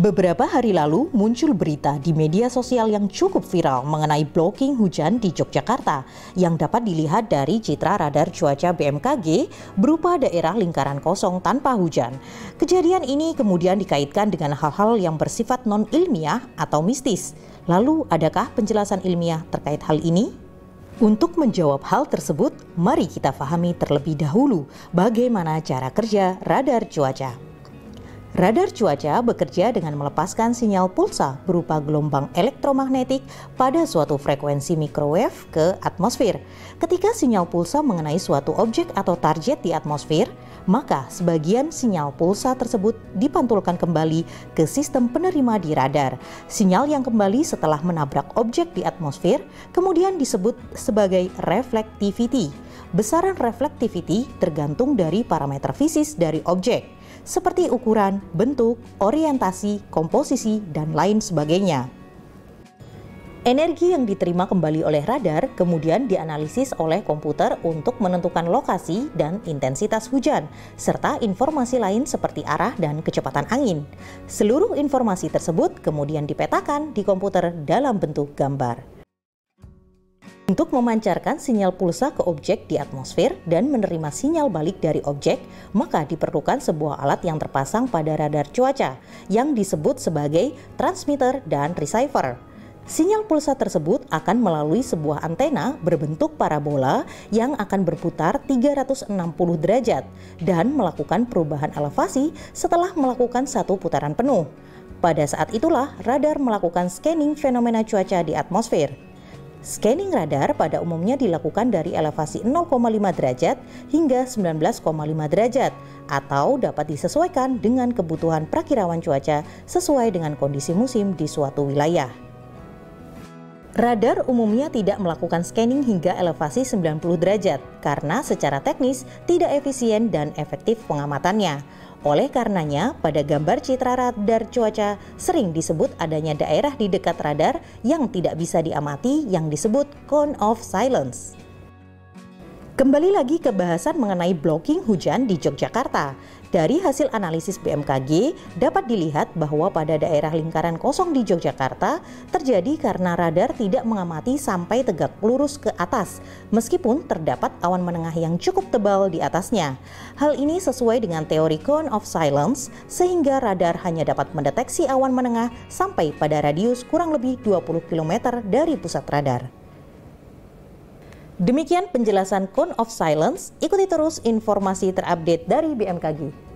Beberapa hari lalu muncul berita di media sosial yang cukup viral mengenai blocking hujan di Yogyakarta yang dapat dilihat dari citra radar cuaca BMKG berupa daerah lingkaran kosong tanpa hujan. Kejadian ini kemudian dikaitkan dengan hal-hal yang bersifat non-ilmiah atau mistis. Lalu adakah penjelasan ilmiah terkait hal ini? Untuk menjawab hal tersebut, mari kita pahami terlebih dahulu bagaimana cara kerja radar cuaca. Radar cuaca bekerja dengan melepaskan sinyal pulsa berupa gelombang elektromagnetik pada suatu frekuensi microwave ke atmosfer. Ketika sinyal pulsa mengenai suatu objek atau target di atmosfer, maka sebagian sinyal pulsa tersebut dipantulkan kembali ke sistem penerima di radar. Sinyal yang kembali setelah menabrak objek di atmosfer kemudian disebut sebagai reflectivity. Besaran reflectivity tergantung dari parameter fisis dari objek, seperti ukuran, bentuk, orientasi, komposisi, dan lain sebagainya. Energi yang diterima kembali oleh radar kemudian dianalisis oleh komputer untuk menentukan lokasi dan intensitas hujan, serta informasi lain seperti arah dan kecepatan angin. Seluruh informasi tersebut kemudian dipetakan di komputer dalam bentuk gambar. Untuk memancarkan sinyal pulsa ke objek di atmosfer dan menerima sinyal balik dari objek, maka diperlukan sebuah alat yang terpasang pada radar cuaca yang disebut sebagai transmitter dan receiver. Sinyal pulsa tersebut akan melalui sebuah antena berbentuk parabola yang akan berputar 360 derajat dan melakukan perubahan elevasi setelah melakukan satu putaran penuh. Pada saat itulah radar melakukan scanning fenomena cuaca di atmosfer. Scanning radar pada umumnya dilakukan dari elevasi 0,5 derajat hingga 19,5 derajat atau dapat disesuaikan dengan kebutuhan prakirawan cuaca sesuai dengan kondisi musim di suatu wilayah. Radar umumnya tidak melakukan scanning hingga elevasi 90 derajat karena secara teknis tidak efisien dan efektif pengamatannya. Oleh karenanya, pada gambar citra radar cuaca sering disebut adanya daerah di dekat radar yang tidak bisa diamati yang disebut cone of silence. Kembali lagi ke bahasan mengenai blocking hujan di Yogyakarta. Dari hasil analisis BMKG dapat dilihat bahwa pada daerah lingkaran kosong di Yogyakarta terjadi karena radar tidak mengamati sampai tegak lurus ke atas, meskipun terdapat awan menengah yang cukup tebal di atasnya. Hal ini sesuai dengan teori cone of silence, sehingga radar hanya dapat mendeteksi awan menengah sampai pada radius kurang lebih 20 km dari pusat radar. Demikian penjelasan cone of silence. Ikuti terus informasi terupdate dari BMKG.